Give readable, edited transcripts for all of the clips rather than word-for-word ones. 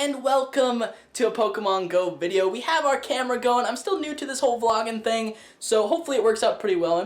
and welcome to a Pokemon Go video. We have our camera going. I'm still new to this whole vlogging thing, so hopefully it works out pretty well.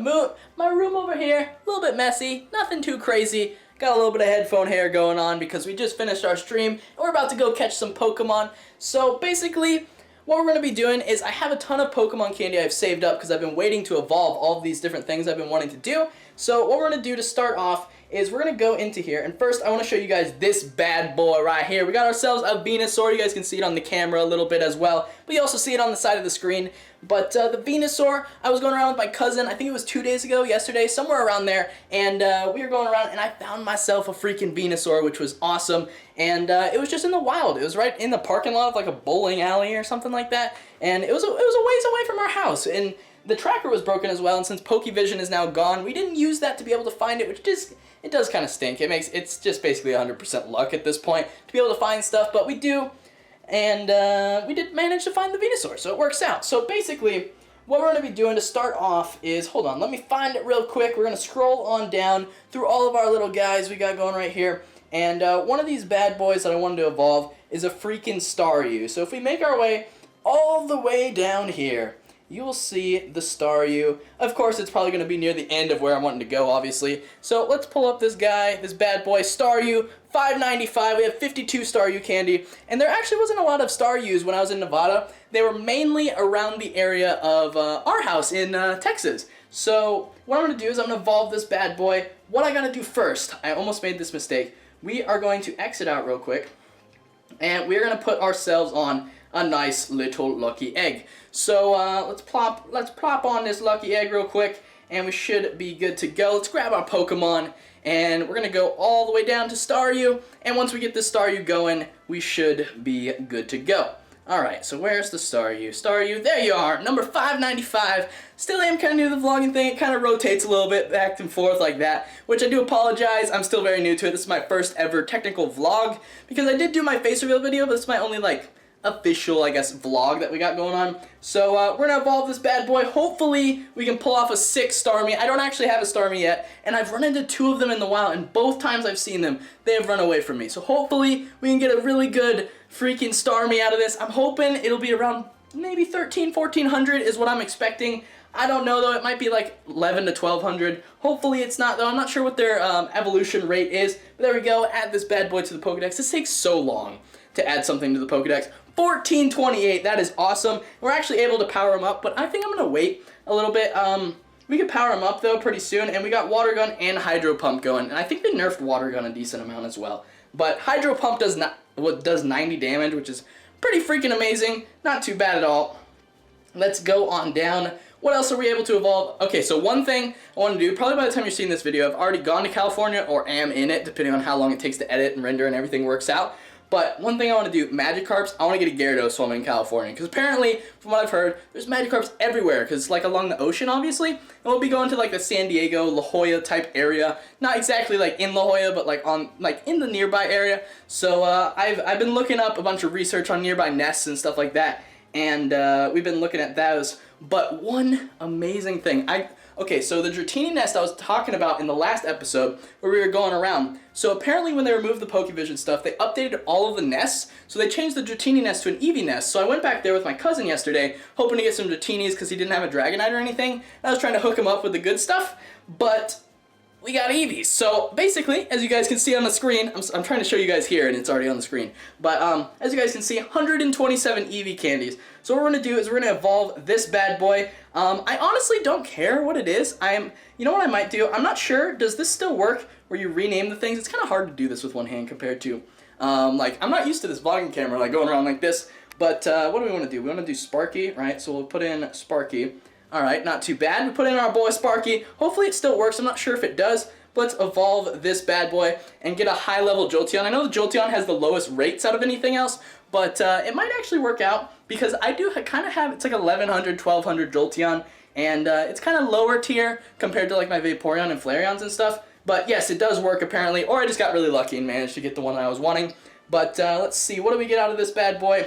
My room over here, a little bit messy, nothing too crazy. Got a little bit of headphone hair going on because we just finished our stream and we're about to go catch some Pokemon. So basically, what we're going to be doing is I have a ton of Pokemon candy I've saved up because I've been waiting to evolve all of these different things I've been wanting to do. So what we're going to do to start off is we're going to go into here, and first I want to show you guys this bad boy right here. We got ourselves a Venusaur. You guys can see it on the camera a little bit as well, but you also see it on the side of the screen. But the Venusaur, I was going around with my cousin, I think it was 2 days ago, yesterday, somewhere around there, and we were going around and I found myself a freaking Venusaur, which was awesome, and it was just in the wild. It was right in the parking lot of like a bowling alley or something like that, and it was a ways away from our house, and the tracker was broken as well, and since Pokevision is now gone, we didn't use that to be able to find it, which it does kind of stink. It's just basically 100% luck at this point to be able to find stuff, but we do, and we did manage to find the Venusaur, so it works out. So basically, what we're going to be doing to start off is, hold on, let me find it real quick. We're going to scroll on down through all of our little guys we got going right here, and one of these bad boys that I wanted to evolve is a freaking Staryu. So if we make our way all the way down here, you will see the Staryu. Of course, it's probably going to be near the end of where I'm wanting to go, obviously. So let's pull up this guy, this bad boy, Staryu, $5.95. We have 52 Staryu candy. And there actually wasn't a lot of Staryus when I was in Nevada. They were mainly around the area of our house in Texas. So what I'm going to do is I'm going to evolve this bad boy. What I got to do first, I almost made this mistake. We are going to exit out real quick. And we're going to put ourselves on a nice little lucky egg. So let's plop on this lucky egg real quick, and we should be good to go. Let's grab our Pokemon, and we're gonna go all the way down to Staryu. And once we get this Staryu going, we should be good to go. All right, so where's the Staryu? Staryu, there you are, number 595. Still am kind of new to the vlogging thing. It kind of rotates a little bit back and forth like that, which I do apologize. I'm still very new to it. This is my first ever technical vlog because I did do my face reveal video, but it's my only like official, I guess, vlog that we got going on. So we're gonna evolve this bad boy. Hopefully we can pull off a 6 Starmie. I don't actually have a Starmie yet, and I've run into 2 of them in the wild, and both times I've seen them, they have run away from me. So hopefully we can get a really good freaking Starmie out of this. I'm hoping it'll be around maybe 1400 is what I'm expecting. I don't know though, it might be like 11 to 1200. Hopefully it's not though. I'm not sure what their evolution rate is. But there we go, add this bad boy to the Pokedex. This takes so long to add something to the Pokedex. 1428, that is awesome. We're actually able to power him up, but I think I'm gonna wait a little bit. We could power him up though pretty soon, and we got Water Gun and Hydro Pump going, and I think they nerfed Water Gun a decent amount as well. But Hydro Pump does 90 damage, which is pretty freaking amazing. Not too bad at all. Let's go on down. What else are we able to evolve? Okay, so one thing I want to do, probably by the time you're seeing this video, I've already gone to California or am in it, depending on how long it takes to edit and render and everything works out. But one thing I want to do, Magikarps, I want to get a Gyarados while I'm in California. Because apparently, from what I've heard, there's Magikarps everywhere. Because it's like along the ocean, obviously. And we'll be going to like the San Diego, La Jolla type area. Not exactly like in La Jolla, but like in the nearby area. So I've been looking up a bunch of research on nearby nests and stuff like that. And we've been looking at those. But one amazing thing, okay, so the Dratini nest I was talking about in the last episode where we were going around. So apparently when they removed the Pokevision stuff, they updated all of the nests. So they changed the Dratini nest to an Eevee nest. So I went back there with my cousin yesterday, hoping to get some Dratinis because he didn't have a Dragonite or anything. And I was trying to hook him up with the good stuff, but we got Eevees. So basically, as you guys can see on the screen, I'm trying to show you guys here and it's already on the screen. But as you guys can see, 127 Eevee candies. So what we're going to do is we're going to evolve this bad boy. I honestly don't care what it is. You know what I might do? I'm not sure. Does this still work where you rename the things? It's kind of hard to do this with one hand compared to, like, I'm not used to this vlogging camera, like going around like this. But what do we want to do? We want to do Sparky, right? So we'll put in Sparky. Alright, not too bad. We put in our boy Sparky. Hopefully it still works. I'm not sure if it does. But let's evolve this bad boy and get a high-level Jolteon. I know the Jolteon has the lowest rates out of anything else, but it might actually work out because I do kind of have, it's like 1100, 1200 Jolteon, and it's kind of lower tier compared to like my Vaporeon and Flareons and stuff. But yes, it does work apparently, or I just got really lucky and managed to get the one that I was wanting. But let's see, what do we get out of this bad boy?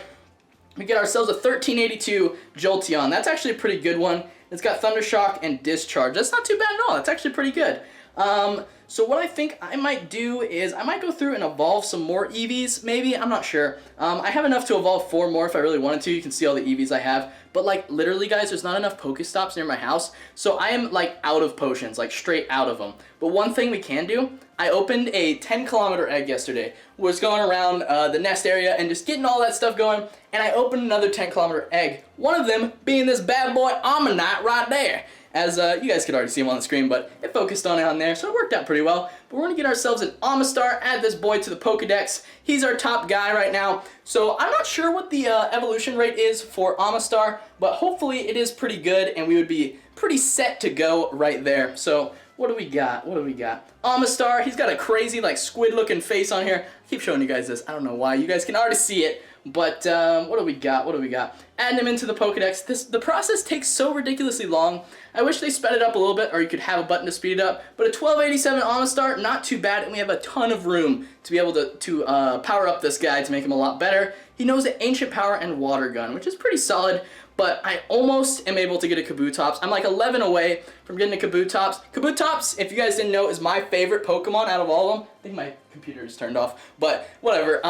We get ourselves a 1382 Jolteon. That's actually a pretty good one. It's got Thunder Shock and Discharge. That's not too bad at all. That's actually pretty good. So what I think I might do is I might go through and evolve some more EVs, maybe, I'm not sure. I have enough to evolve 4 more if I really wanted to. You can see all the EVs I have. But like literally guys, there's not enough Pokestops near my house. So I am like out of potions, like straight out of them. But one thing we can do, I opened a 10-kilometer egg yesterday. Was going around the nest area and just getting all that stuff going. And I opened another 10-kilometer egg. One of them being this bad boy Ammonite right there. As you guys could already see him on the screen, but it focused on it on there, so it worked out pretty well. But we're going to get ourselves an Amistar, add this boy to the Pokedex. He's our top guy right now. So I'm not sure what the evolution rate is for Amistar, but hopefully it is pretty good, and we would be pretty set to go right there. So what do we got? What do we got? Amistar, he's got a crazy like squid-looking face on here. I keep showing you guys this. I don't know why. You guys can already see it. But what do we got? What do we got? Adding him into the Pokedex. The process takes so ridiculously long. I wish they sped it up a little bit, or you could have a button to speed it up. But a 1287 Amistar, not too bad, and we have a ton of room to be able to power up this guy to make him a lot better. He knows the Ancient Power and Water Gun, which is pretty solid. But I almost am able to get a Kabutops. I'm like 11 away from getting a Kabutops. Kabutops, if you guys didn't know, is my favorite Pokemon out of all of them. I think my computer is turned off, but whatever.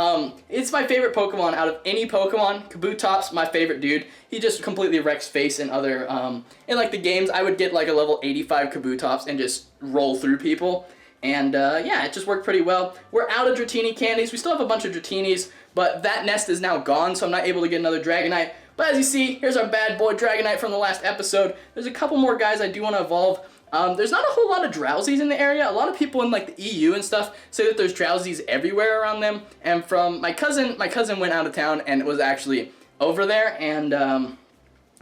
It's my favorite Pokemon out of any Pokemon. Kabutops, my favorite dude. He just completely wrecks face in other, in like the games. I would get like a level 85 Kabutops and just roll through people. And yeah, it just worked pretty well. We're out of Dratini candies. We still have a bunch of Dratinis, but that nest is now gone, so I'm not able to get another Dragonite. But as you see, here's our bad boy Dragonite from the last episode. There's a couple more guys I do want to evolve. There's not a whole lot of Drowsies in the area. A lot of people in like the EU and stuff say that there's Drowsies everywhere around them. And from my cousin went out of town and was actually over there, and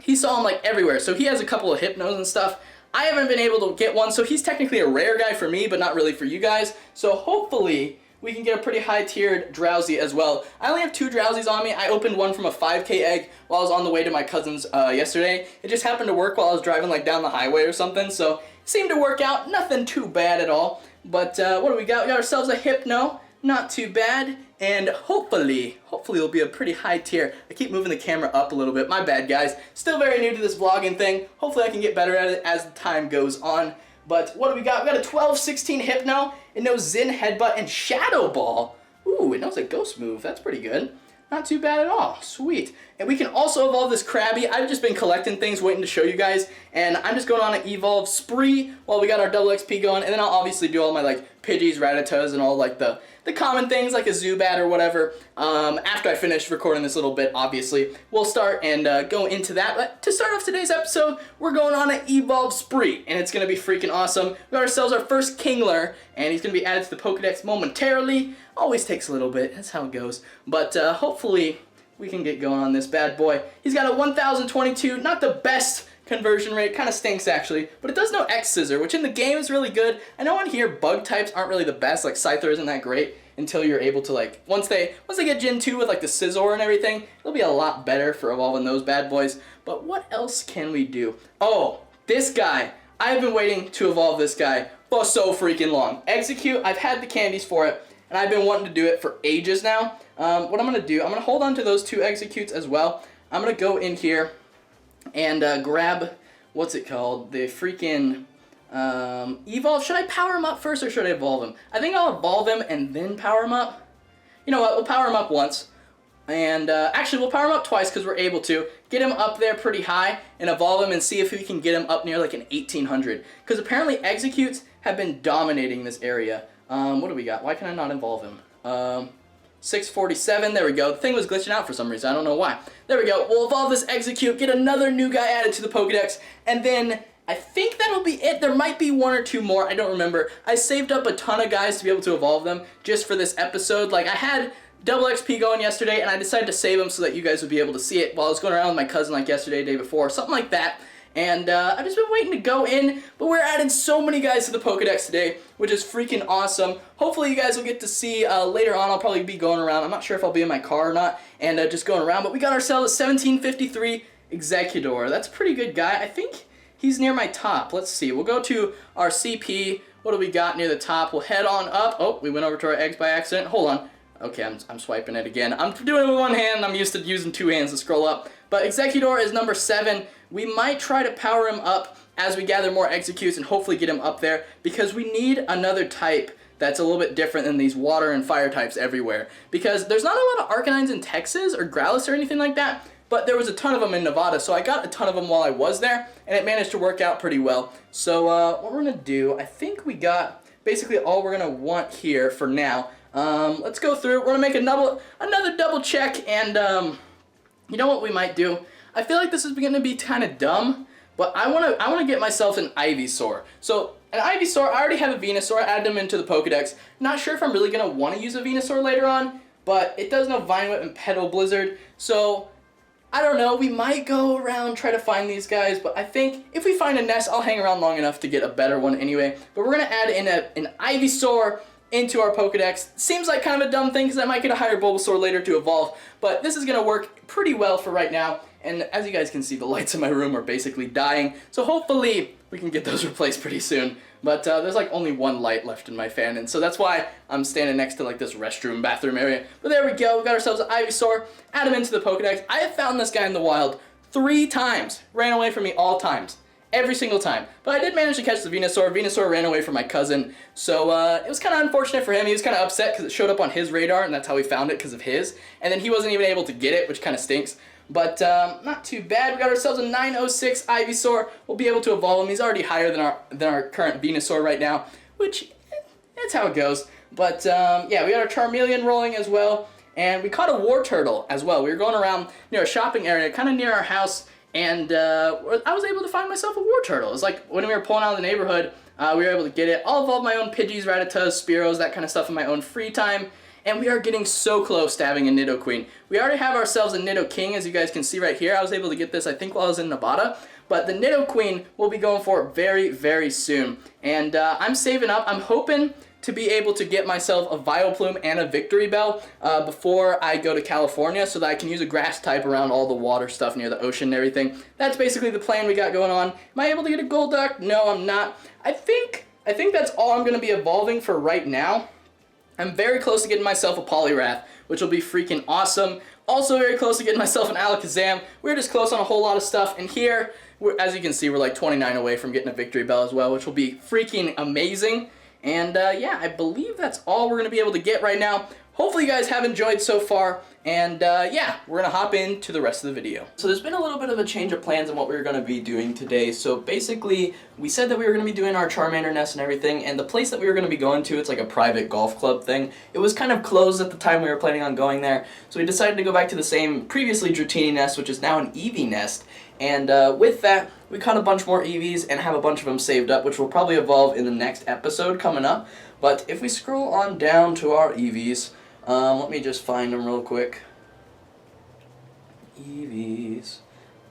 he saw them like everywhere. So he has a couple of Hypnos and stuff. I haven't been able to get one, so he's technically a rare guy for me, but not really for you guys. So hopefully we can get a pretty high-tiered Drowsy as well. I only have 2 Drowsies on me. I opened one from a 5K egg while I was on the way to my cousin's yesterday. It just happened to work while I was driving like down the highway or something, so it seemed to work out. Nothing too bad at all. But what do we got? We got ourselves a Hypno. Not too bad. And hopefully it'll be a pretty high tier. I keep moving the camera up a little bit. My bad, guys. Still very new to this vlogging thing. Hopefully I can get better at it as the time goes on. But what do we got? We got a 12-16 Hypno. It knows Zen, Headbutt, and Shadow Ball. Ooh, it knows a Ghost move. That's pretty good. Not too bad at all. Sweet. And we can also evolve this Krabby. I've just been collecting things, waiting to show you guys. And I'm just going on an evolve spree while we got our double XP going. And then I'll obviously do all my like Pidgeys, Rattatas, and all like the common things like a Zubat or whatever. After I finish recording this little bit, obviously, we'll start and go into that. But to start off today's episode, we're going on an evolve spree, and it's going to be freaking awesome. We got ourselves our first Kingler, and he's going to be added to the Pokedex momentarily. Always takes a little bit, that's how it goes. But hopefully we can get going on this bad boy. He's got a 1022, not the best conversion rate, kind of stinks actually, but it does know X-Scissor, which in the game is really good. I know on here bug types aren't really the best, like Scyther isn't that great until you're able to like, once they get Gen 2 with like the Scizor and everything, it'll be a lot better for evolving those bad boys. But what else can we do? Oh, this guy. I've been waiting to evolve this guy for so freaking long. Execute, I've had the candies for it, and I've been wanting to do it for ages now. What I'm going to do, I'm going to hold on to those 2 Executes as well. I'm going to go in here and grab, what's it called, the freaking evolve. Should I power him up first or should I evolve him? I think I'll evolve him and then power him up. You know what, we'll power him up once. And actually we'll power him up twice because we're able to. Get him up there pretty high and evolve him and see if we can get him up near like an 1800. Because apparently Executes have been dominating this area. What do we got? Why can I not evolve him? 647, there we go. The thing was glitching out for some reason, I don't know why. There we go, we'll evolve this Execute, get another new guy added to the Pokedex, and then I think that'll be it. There might be 1 or 2 more, I don't remember. I saved up a ton of guys to be able to evolve them just for this episode. Like, I had double XP going yesterday, and I decided to save them so that you guys would be able to see it while I was going around with my cousin like yesterday, day before, something like that. And I've just been waiting to go in, but we're adding so many guys to the Pokedex today, which is freaking awesome. Hopefully you guys will get to see later on. I'll probably be going around. I'm not sure if I'll be in my car or not, and just going around. But we got ourselves a 1753 Executor. That's a pretty good guy. I think he's near my top. Let's see. We'll go to our CP. What do we got near the top? We'll head on up. Oh, we went over to our eggs by accident. Hold on. Okay, I'm swiping it again. I'm doing it with one hand. I'm used to using two hands to scroll up. But Executor is number 7. We might try to power him up as we gather more executes and hopefully get him up there, because we need another type that's a little bit different than these water and fire types everywhere. Because there's not a lot of Arcanines in Texas or Growlithe or anything like that, but there was a ton of them in Nevada, so I got a ton of them while I was there, and it managed to work out pretty well. So what we're going to do, I think we got basically all we're going to want here for now. Let's go through. We're going to make another double check, and you know what we might do? I feel like this is going to be kind of dumb, but I want to get myself an Ivysaur. So an Ivysaur, I already have a Venusaur, add them into the Pokedex. Not sure if I'm really going to want to use a Venusaur later on, but it does know Vine Whip and Petal Blizzard, so I don't know, we might go around, try to find these guys, but I think if we find a nest, I'll hang around long enough to get a better one anyway. But we're going to add in an Ivysaur into our Pokedex. Seems like kind of a dumb thing because I might get a higher Bulbasaur later to evolve, but this is going to work pretty well for right now. And as you guys can see, the lights in my room are basically dying, so hopefully we can get those replaced pretty soon. But there's like only one light left in my fan, and so that's why I'm standing next to like this restroom bathroom area. But there we go, we got ourselves an Ivysaur, add him into the Pokedex. I have found this guy in the wild 3 times, ran away from me all times. Every single time. But I did manage to catch the Venusaur. Venusaur ran away from my cousin, so it was kind of unfortunate for him. He was kind of upset because it showed up on his radar, and that's how we found it, because of his. And then he wasn't even able to get it, which kind of stinks. But not too bad. We got ourselves a 906 Ivysaur. We'll be able to evolve him. He's already higher than our current Venusaur right now, which, that's how it goes. But yeah, we got our Charmeleon rolling as well. And we caught a War Turtle as well. We were going around near a shopping area, kind of near our house, and I was able to find myself a War Turtle. It was like when we were pulling out of the neighborhood, we were able to get it. I'll evolve my own Pidgeys, Rattatas, Spearows, that kind of stuff in my own free time. And we are getting so close to having a Nidoqueen. We already have ourselves a Nidoking, as you guys can see right here. I was able to get this, I think, while I was in Nevada. But the Nidoqueen we'll be going for very, very soon. And I'm saving up. I'm hoping to be able to get myself a Vileplume and a Victory Bell before I go to California, so that I can use a grass type around all the water stuff near the ocean and everything. That's basically the plan we got going on. Am I able to get a Golduck? No, I'm not. I think that's all I'm going to be evolving for right now. I'm very close to getting myself a Poliwrath, which will be freaking awesome. Also very close to getting myself an Alakazam. We're just close on a whole lot of stuff. And here, as you can see, we're like 29 away from getting a Victory Bell as well, which will be freaking amazing. And yeah, I believe that's all we're going to be able to get right now. Hopefully you guys have enjoyed so far, and yeah, we're going to hop into the rest of the video. So there's been a little bit of a change of plans on what we were going to be doing today. So basically, we said that we were going to be doing our Charmander nest and everything, and the place that we were going to be going to, it's like a private golf club thing. It was kind of closed at the time we were planning on going there, so we decided to go back to the same previously Dratini nest, which is now an Eevee nest. And with that, we caught a bunch more Eevees and have a bunch of them saved up, which will probably evolve in the next episode coming up. But if we scroll on down to our Eevees, let me just find them real quick. Eevees.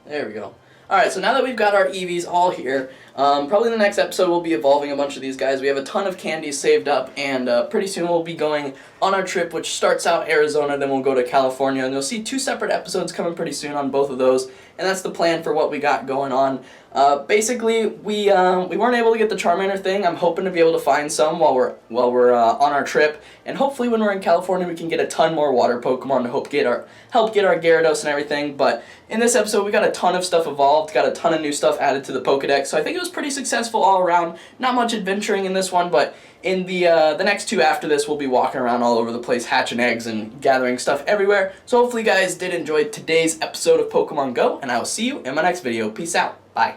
There we go. Alright, so now that we've got our Eevees all here, probably in the next episode we'll be evolving a bunch of these guys. We have a ton of candies saved up, and pretty soon we'll be going on our trip, which starts out Arizona, then we'll go to California, and you'll see 2 separate episodes coming pretty soon on both of those, and that's the plan for what we got going on. Basically, we weren't able to get the Charmander thing. I'm hoping to be able to find some while we're on our trip, and hopefully when we're in California we can get a ton more water Pokemon to help get our Gyarados and everything. But in this episode we got a ton of stuff evolved, got a ton of new stuff added to the Pokedex, so I think it was pretty successful all around. Not much adventuring in this one, but in the next 2 after this, we'll be walking around all over the place, hatching eggs and gathering stuff everywhere. So hopefully you guys did enjoy today's episode of Pokemon Go, and I will see you in my next video. Peace out. Bye.